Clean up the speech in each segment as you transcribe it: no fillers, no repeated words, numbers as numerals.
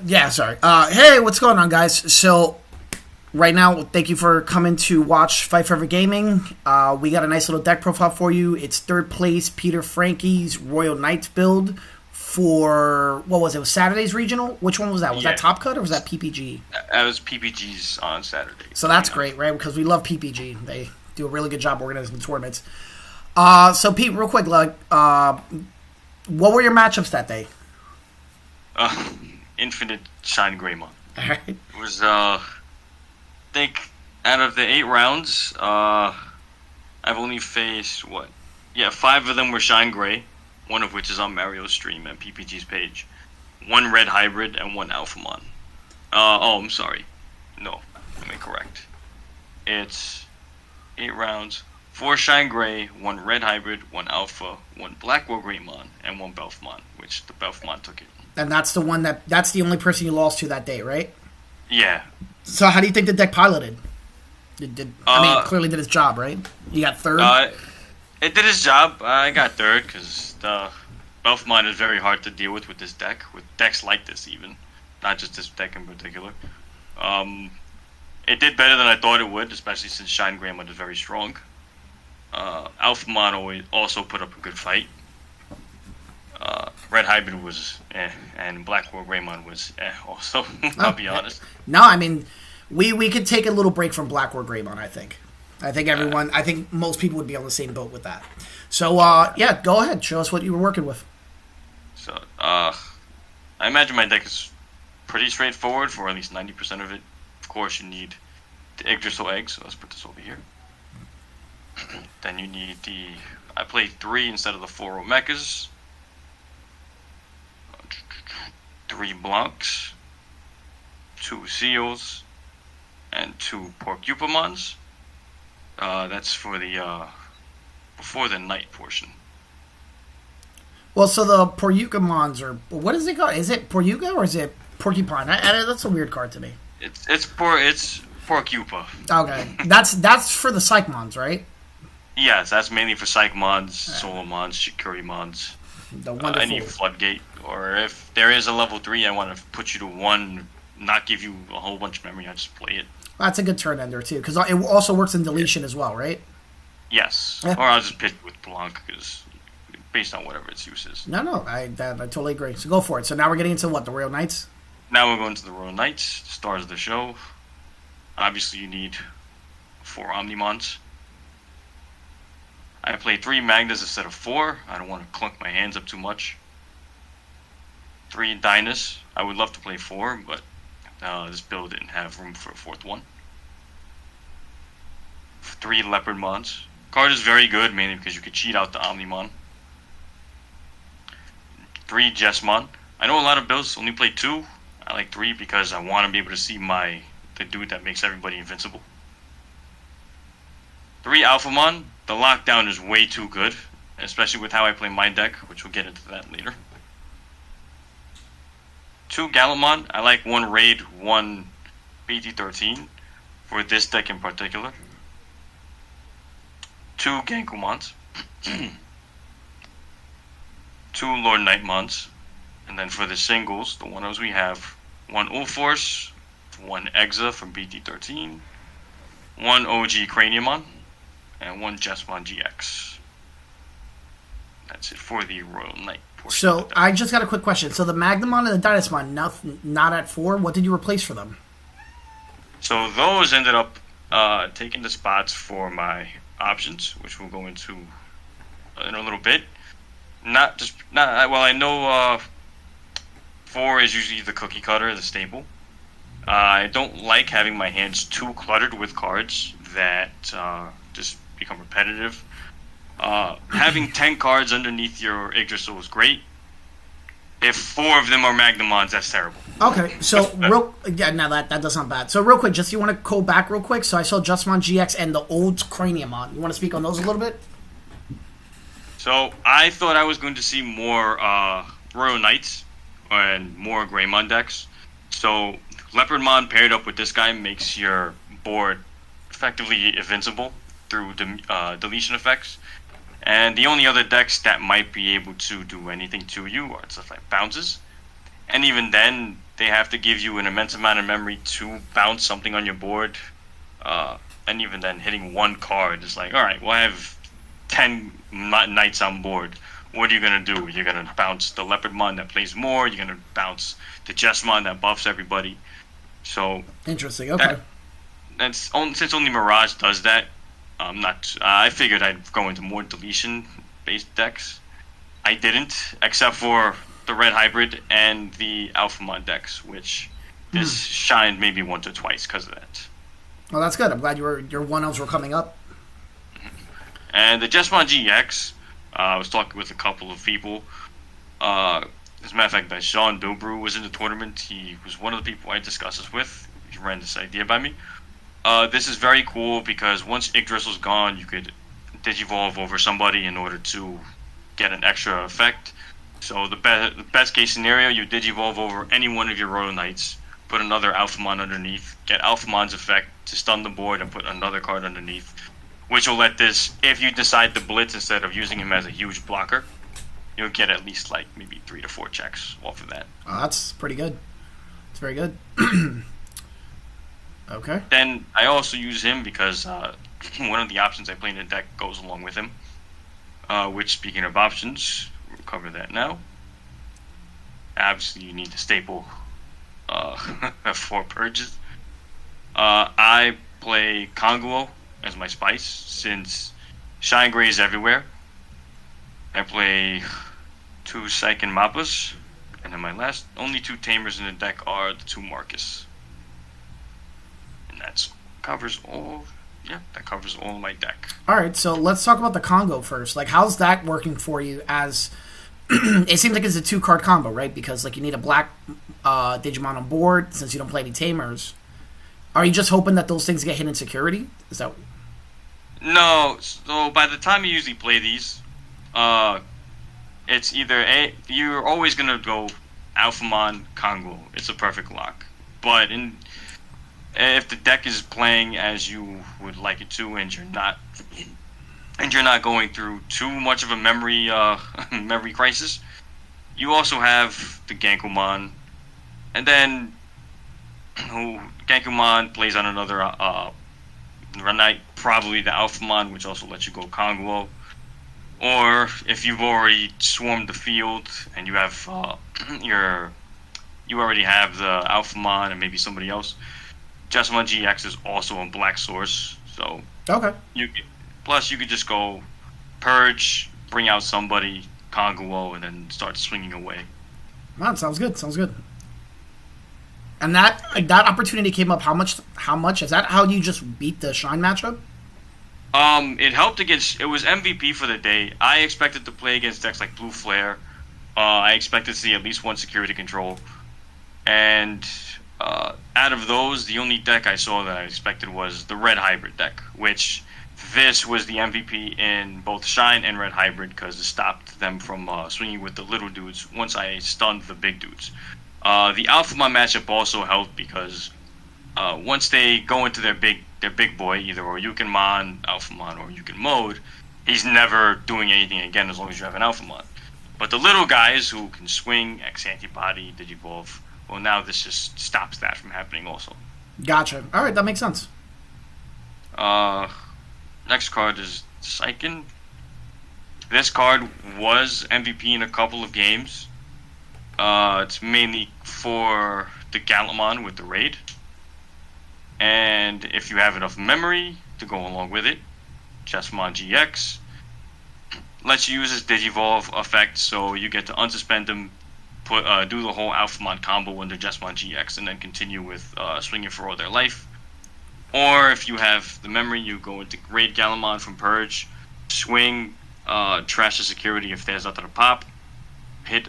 Yeah, sorry. Hey, what's going on, guys? So, right now, thank you for coming to watch Fight Forever Gaming. We got a nice little deck profile for you. It's third place Peter Franqui Royal Knights build for, what was it? Was Saturday's regional? Which one was that? Was that Top Cut or was that PPG? That was PPG's on Saturday. So that's great, right? Because we love PPG. They do a really good job organizing the tournaments. So, Pete, real quick, what were your matchups that day? Infinite Shine Greymon. Alright. It was, I think, out of the 8 rounds, I've only faced, 5 of them were Shine Gray, one of which is on Mario's stream and PPG's page. 1 Red Hybrid and 1 Alphamon. I'm sorry. No, I'm incorrect. It's 8 rounds, 4 Shine Gray, 1 Red Hybrid, 1 Alpha, 1 Blackwell Greymon, and 1 Belfmon, which the Belfmon took it. And that's the one that's the only person you lost to that day, right? Yeah. So how do you think the deck piloted? It clearly did its job, right? You got third? It did its job. I got third because the Belfmon is very hard to deal with this deck, with decks like this even, not just this deck in particular. It did better than I thought it would, especially since Shine Greymon is very strong. Alphamon also put up a good fight. Red Hybrid was and Blackwell Greymon was also, I'll be honest. No, I mean, we could take a little break from Blackwell Greymon, I think. I think most people would be on the same boat with that. So, go ahead. Show us what you were working with. So, I imagine my deck is pretty straightforward for at least 90% of it. Of course, you need the Yggdrasil egg, so let's put this over here. Then you need I played 3 instead of the 4 Omechas. 3 Blancs, 2 Seals, and 2 Porcupamons. That's for the before the night portion. Well, so the Porcupamons are, what is it called? Is it Porcuga or is it Porcupine? That's a weird card to me. It's Porcupa. Okay, that's for the Psychmons, right? Yes, that's mainly for Psychmons, Solomons, Shikurimons. Any Floodgate, or if there is a level 3, I want to put you to 1, not give you a whole bunch of memory, I just play it. That's a good turn ender too, because it also works in deletion as well, right? Yes, or I'll just pitch with Blanc, because based on whatever its use is. No, I totally agree. So go for it. So now we're getting into what, the Royal Knights? Now we're going to the Royal Knights, the stars of the show. Obviously you need 4 Omnimons. I played 3 Magnas instead of 4. I don't want to clunk my hands up too much. 3 Dynas. I would love to play 4, but this build didn't have room for a 4th one. 3 Leopardmons. Card is very good, mainly because you could cheat out the Omnimon. 3 Jesmon. I know a lot of builds only play 2. I like 3 because I want to be able to see the dude that makes everybody invincible. 3 Alphamon. The lockdown is way too good, especially with how I play my deck, which we'll get into that later. 2 Gallantmon. I like 1 Raid, 1 BT13 for this deck in particular. 2 Gankumons. 2 Lord Knightmons. And then for the singles, the ones we have 1 Ulforce, 1 Exa from BT13, 1 OG Craniumon, and 1 Jesmon GX. That's it for the Royal Knight portion. So, I just got a quick question. So, the Magnamon and the Dynasmon, not at 4, what did you replace for them? So, those ended up taking the spots for my options, which we'll go into in a little bit. I know 4 is usually the cookie cutter, the staple. I don't like having my hands too cluttered with cards that just become repetitive. Having 10 cards underneath your Yggdrasil is great. If 4 of them are Magnamons, that's terrible. Okay, so that does sound bad. So real quick, you want to go back real quick? So I saw Jesmon GX and the old Craniumon. You want to speak on those a little bit? So I thought I was going to see more Royal Knights and more Greymon decks. So Leopardmon paired up with this guy makes your board effectively invincible through deletion effects. And the only other decks that might be able to do anything to you are stuff like bounces. And even then, they have to give you an immense amount of memory to bounce something on your board. And even then, hitting one card is like, all right, well, I have 10 knights on board. What are you going to do? You're going to bounce the Leopardmon that plays more. You're going to bounce the Jessamon that buffs everybody. So interesting. Okay. Since only Mirage does that, I figured I'd go into more deletion-based decks. I didn't, except for the Red Hybrid and the Alphamon decks, which this shined maybe once or twice because of that. Well, that's good. I'm glad your 1-0s were coming up. And the Jessamon GX, I was talking with a couple of people. As a matter of fact, that Sean Bilbrew was in the tournament. He was one of the people I discussed this with. He ran this idea by me. This is very cool because once Yggdrasil's gone, you could Digivolve over somebody in order to get an extra effect. So the best case scenario, you Digivolve over any one of your Royal Knights, put another Alphamon underneath, get Alphamon's effect to stun the board and put another card underneath, which will let this, if you decide to blitz instead of using him as a huge blocker, you'll get at least like maybe 3 to 4 checks off of that. Oh, that's pretty good. It's very good. Okay. Then I also use him because one of the options I play in the deck goes along with him. Which, speaking of options, we'll cover that now. Obviously, you need to staple 4 purges. I play Konguo as my spice since Shine Gray is everywhere. I play 2 Seiken Mappas, and then my only 2 tamers in the deck are the 2 Marcus. And that covers all of my deck. All right, so let's talk about the Congo first. Like, how's that working for you? As it seems like it's a 2-card combo, right? Because like you need a black Digimon on board since you don't play any tamers. Are you just hoping that those things get hit in security? Is that? No. So by the time you usually play these, it's either you're always gonna go Alphamon Kongo. It's a perfect lock. But if the deck is playing as you would like it to, and you're not going through too much of a memory crisis, you also have the Gankumon, and then Gankumon plays on another Knight, probably the Alphamon, which also lets you go Kongo. Or if you've already swarmed the field and you have you already have the Alphamon and maybe somebody else, Jessamon GX is also a black source, so okay. You could just go Purge, bring out somebody, Konguo, and then start swinging away. Man, sounds good. Sounds good. And that opportunity came up. How much? Is that how you just beat the Shine matchup? It helped against. It was MVP for the day. I expected to play against decks like Blue Flare. I expected to see at least one security control, and out of those, the only deck I saw that I expected was the Red Hybrid deck, which this was the MVP in both Shine and Red Hybrid because it stopped them from swinging with the little dudes once I stunned the big dudes. The Alphamon matchup also helped because once they go into their big boy, either Oyukenmon, Alphamon, or Oyuken mode, he's never doing anything again as long as you have an Alphamon. But the little guys who can swing, X-Antibody, Digivolve, well, now this just stops that from happening also. Gotcha. All right, that makes sense. Next card is Seiken. This card was MVP in a couple of games. It's mainly for the Gallantmon with the raid. And if you have enough memory to go along with it, Jessamon GX lets you use his Digivolve effect, so you get to unsuspend him, do the whole Alphamon combo under Jessamon GX, and then continue with swinging for all their life. Or if you have the memory, you go into Raid Gallantmon from Purge, swing, trash the security if there's nothing to pop, hit,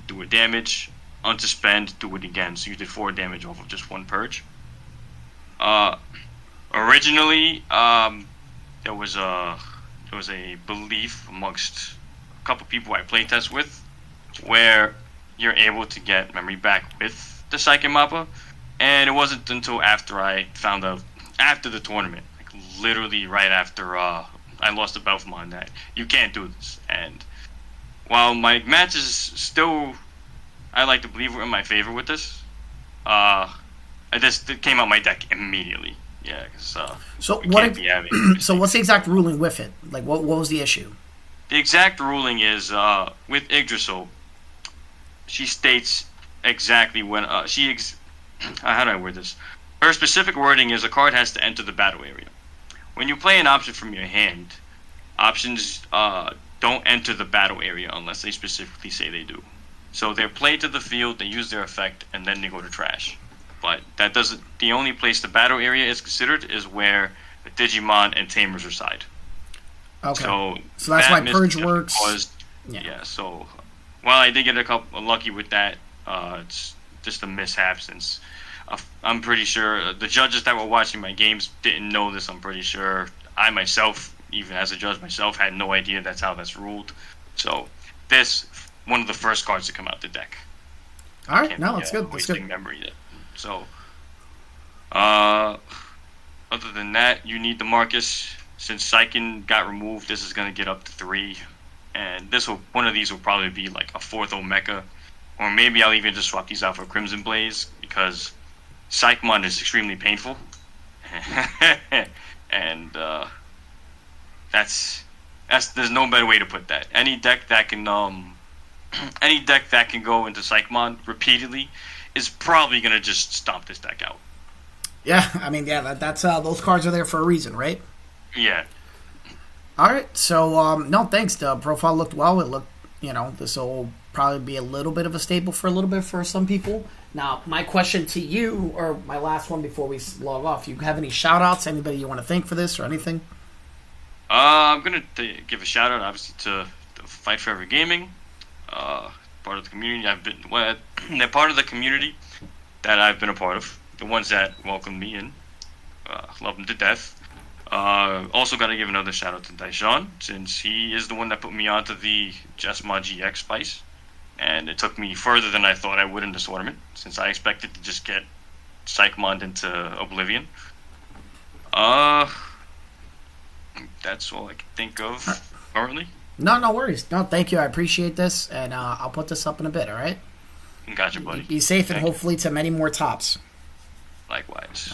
do a damage, unsuspend, do it again. So you did 4 damage off of just 1 Purge. Originally, there was a belief amongst a couple people I playtest with where you're able to get memory back with the Seiken Mappa, and it wasn't until after I found out after the tournament, like literally right after I lost the Belfamon, that you can't do this. And while my matches still, I like to believe, were in my favor with this, it came out my deck immediately. Yeah, because So we what? can't be having. So what's the exact ruling with it? Like, what was the issue? The exact ruling is with Yggdrasil. She states exactly when how do I word this? Her specific wording is a card has to enter the battle area. When you play an option from your hand, options don't enter the battle area unless they specifically say they do. So they're played to the field, they use their effect, and then they go to trash. But that doesn't. The only place the battle area is considered is where the Digimon and Tamers reside. Okay. So that's why that Purge works. Yeah. So while I did get a couple lucky with that, it's just a mishap since I'm pretty sure the judges that were watching my games didn't know this. I'm pretty sure I myself, even as a judge myself, had no idea that's how that's ruled. So this one of the first cards to come out the deck. All right, no, that's good. That's good. Memory there. So, other than that, you need the Marcus. Since Psychen got removed, this is gonna get up to 3, and one of these will probably be like a 4th Omeka, or maybe I'll even just swap these out for Crimson Blaze because Psychmon is extremely painful, and that's there's no better way to put that. Any deck that can go into Psychmon repeatedly is probably gonna just stomp this deck out. Yeah, I mean, yeah, that's those cards are there for a reason, right? Yeah. All right, so no, thanks. The profile looked well. It looked, this will probably be a little bit of a staple for a little bit for some people. Now, my question to you, or my last one before we log off, you have any shout-outs? Anybody you want to thank for this or anything? I'm going to give a shout-out, obviously, to Fight Forever Gaming, part of the community. They're part of the community that I've been a part of, the ones that welcomed me in. Love them to death. Also got to give another shout-out to Daishan, since he is the one that put me onto the Jesma GX Spice. And it took me further than I thought I would in this tournament, since I expected to just get Psychmon into Oblivion. That's all I can think of currently. No worries. No, thank you. I appreciate this, and I'll put this up in a bit, all right? Gotcha, buddy. Be safe, and hopefully to many more tops. Likewise.